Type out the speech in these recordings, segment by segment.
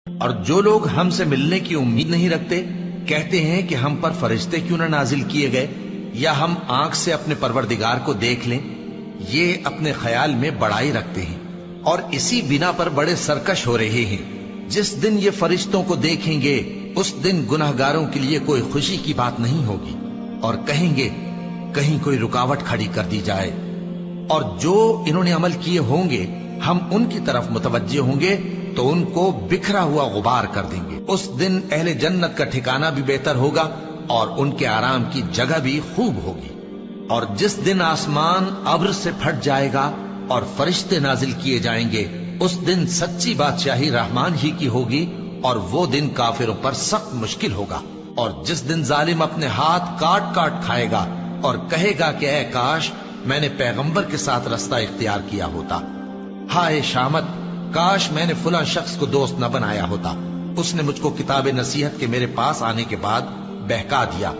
اور جو لوگ ہم سے ملنے کی امید نہیں رکھتے کہتے ہیں کہ ہم پر فرشتے کیوں نہ نازل کیے گئے یا ہم آنکھ سے اپنے پروردگار کو دیکھ لیں. یہ اپنے خیال میں بڑائی رکھتے ہیں اور اسی بنا پر بڑے سرکش ہو رہے ہیں. جس دن یہ فرشتوں کو دیکھیں گے اس دن گناہگاروں کے لیے کوئی خوشی کی بات نہیں ہوگی اور کہیں گے کہیں کوئی رکاوٹ کھڑی کر دی جائے. اور جو انہوں نے عمل کیے ہوں گے ہم ان کی طرف متوجہ ہوں گے تو ان کو بکھرا ہوا غبار کر دیں گے. اس دن اہل جنت کا ٹھکانہ بھی بہتر ہوگا اور ان کے آرام کی جگہ بھی خوب ہوگی. اور جس دن آسمان ابر سے پھٹ جائے گا اور فرشتے نازل کیے جائیں گے اس دن سچی بادشاہی رحمان ہی کی ہوگی اور وہ دن کافروں پر سخت مشکل ہوگا. اور جس دن ظالم اپنے ہاتھ کاٹ کاٹ کھائے گا اور کہے گا کہ اے کاش میں نے پیغمبر کے ساتھ رستہ اختیار کیا ہوتا. ہائے شامت، کاش میں نے فلاں شخص کو دوست نہ بنایا ہوتا. اس نے مجھ کو کتاب نصیحت کے میرے پاس آنے کے بعد بہکا دیا.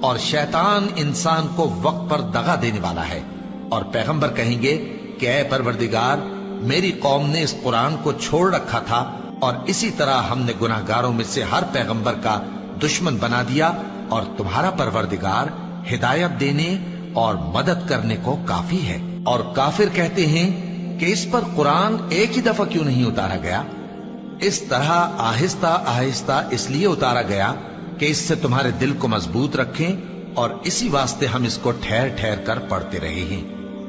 اور شیطان انسان کو وقت پر دغا دینے والا ہے. اور پیغمبر کہیں گے کہ اے پروردگار، میری قوم نے اس قرآن کو چھوڑ رکھا تھا اور اسی طرح ہم نے گناہگاروں میں سے ہر پیغمبر کا دشمن بنا دیا اور تمہارا پروردگار ہدایت دینے اور مدد کرنے کو کافی ہے. اور کافر کہتے ہیں کہ اس پر قرآن ایک ہی دفعہ کیوں نہیں اتارا گیا؟ اس طرح آہستہ آہستہ اس لیے اتارا گیا کہ اس سے تمہارے دل کو مضبوط رکھیں اور اسی واسطے ہم اس کو ٹھہر ٹھہر کر پڑھتے رہے ہیں.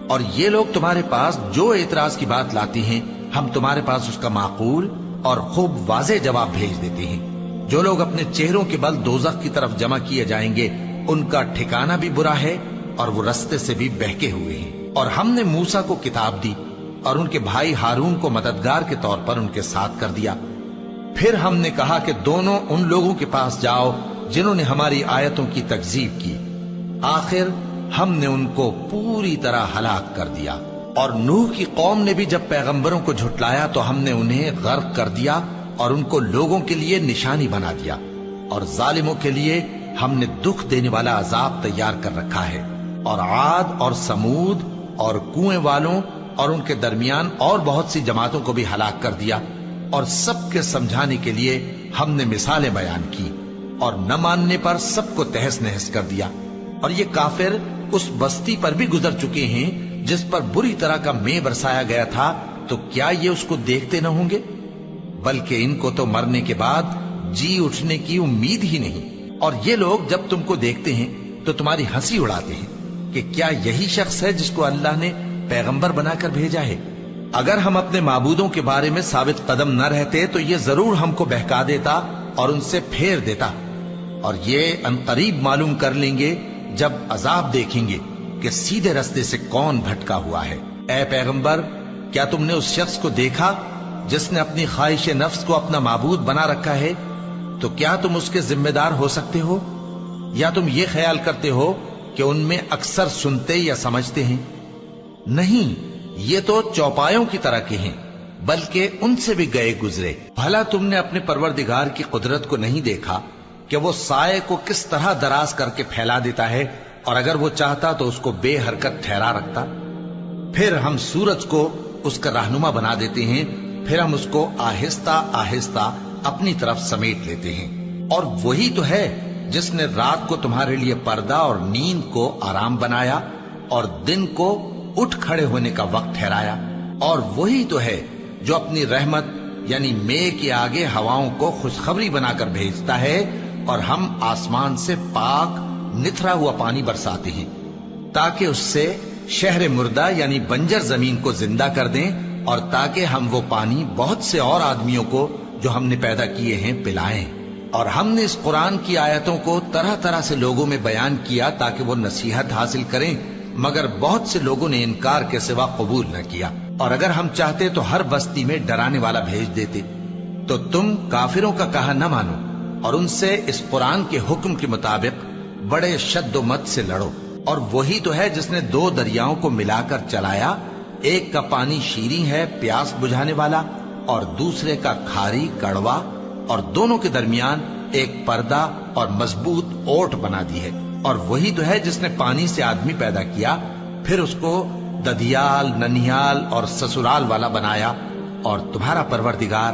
اور یہ لوگ تمہارے پاس جو اعتراض کی بات لاتی ہیں ہم تمہارے پاس اس کا معقول اور خوب واضح جواب بھیج دیتے ہیں. جو لوگ اپنے چہروں کے بل دوزخ کی طرف جمع کیے جائیں گے ان کا ٹھکانہ بھی برا ہے اور وہ رستے سے بھی بہکے ہوئے ہیں. اور ہم نے موسیٰ کو کتاب دی اور ان کے بھائی ہارون کو مددگار کے طور پر ان کے ساتھ کر دیا. پھر ہم نے کہا کہ دونوں ان لوگوں کے پاس جاؤ جنہوں نے ہماری آیتوں کی تکذیب کی. آخر ہم نے ان کو پوری طرح ہلاک کر دیا. اور نوح کی قوم نے بھی جب پیغمبروں کو جھٹلایا تو ہم نے انہیں غرق کر دیا اور ان کو لوگوں کے لیے نشانی بنا دیا. اور ظالموں کے لیے ہم نے دکھ دینے والا عذاب تیار کر رکھا ہے. اور عاد اور سمود اور کنویں والوں اور ان کے درمیان اور بہت سی جماعتوں کو بھی ہلاک کر دیا. اور سب کے سمجھانے کے لیے ہم نے مثالیں بیان کی اور نہ ماننے پر سب کو تہس نہس کر دیا. اور یہ کافر اس بستی پر بھی گزر چکے ہیں جس پر بری طرح کا مے برسایا گیا تھا، تو کیا یہ اس کو دیکھتے نہ ہوں گے؟ بلکہ ان کو تو مرنے کے بعد جی اٹھنے کی امید ہی نہیں. اور یہ لوگ جب تم کو دیکھتے ہیں تو تمہاری ہنسی اڑاتے ہیں کہ کیا یہی شخص ہے جس کو اللہ نے پیغمبر بنا کر بھیجا ہے؟ اگر ہم اپنے معبودوں کے بارے میں ثابت قدم نہ رہتے تو یہ ضرور ہم کو بہکا دیتا اور ان سے پھیر دیتا. اور یہ عنقریب معلوم کر لیں گے جب عذاب دیکھیں گے کہ سیدھے رستے سے کون بھٹکا ہوا ہے. اے پیغمبر، کیا تم نے اس شخص کو دیکھا جس نے اپنی خواہش نفس کو اپنا معبود بنا رکھا ہے؟ تو کیا تم اس کے ذمہ دار ہو سکتے ہو؟ یا تم یہ خیال کرتے ہو کہ ان میں اکثر سنتے یا سمجھتے ہیں؟ نہیں، یہ تو چوپایوں کی طرح کے ہیں، بلکہ ان سے بھی گئے گزرے. بھلا تم نے اپنے پروردگار کی قدرت کو نہیں دیکھا کہ وہ سائے کو کس طرح دراز کر کے پھیلا دیتا ہے اور اگر وہ چاہتا تو اس کو بے حرکت ٹھہرا رکھتا؟ پھر ہم سورج کو اس کا رہنما بنا دیتے ہیں، پھر ہم اس کو آہستہ آہستہ اپنی طرف سمیٹ لیتے ہیں. اور وہی تو ہے جس نے رات کو تمہارے لیے پردہ اور نیند کو آرام بنایا اور دن کو اٹھ کھڑے ہونے کا وقت ٹھہرایا. اور وہی تو ہے جو اپنی رحمت یعنی مے کے آگے ہواؤں کو خوشخبری بنا کر بھیجتا ہے اور ہم آسمان سے پاک نتھرا ہوا پانی برساتے ہیں تاکہ اس سے شہر مردہ یعنی بنجر زمین کو زندہ کر دیں اور تاکہ ہم وہ پانی بہت سے اور آدمیوں کو جو ہم نے پیدا کیے ہیں پلائیں. اور ہم نے اس قرآن کی آیتوں کو طرح طرح سے لوگوں میں بیان کیا تاکہ وہ نصیحت حاصل کریں، مگر بہت سے لوگوں نے انکار کے سوا قبول نہ کیا. اور اگر ہم چاہتے تو ہر بستی میں ڈرانے والا بھیج دیتے. تو تم کافروں کا کہا نہ مانو اور ان سے اس قرآن کے حکم کے مطابق بڑے شد و مت سے لڑو. اور وہی تو ہے جس نے دو دریاؤں کو ملا کر چلایا، ایک کا پانی شیریں ہے پیاس بجھانے والا اور دوسرے کا کھاری کڑوا، اور دونوں کے درمیان ایک پردہ اور مضبوط اوٹ بنا دی ہے. اور وہی تو ہے جس نے پانی سے آدمی پیدا کیا، پھر اس کو ددیال، ننیال اور سسرال والا بنایا. اور تمہارا پروردگار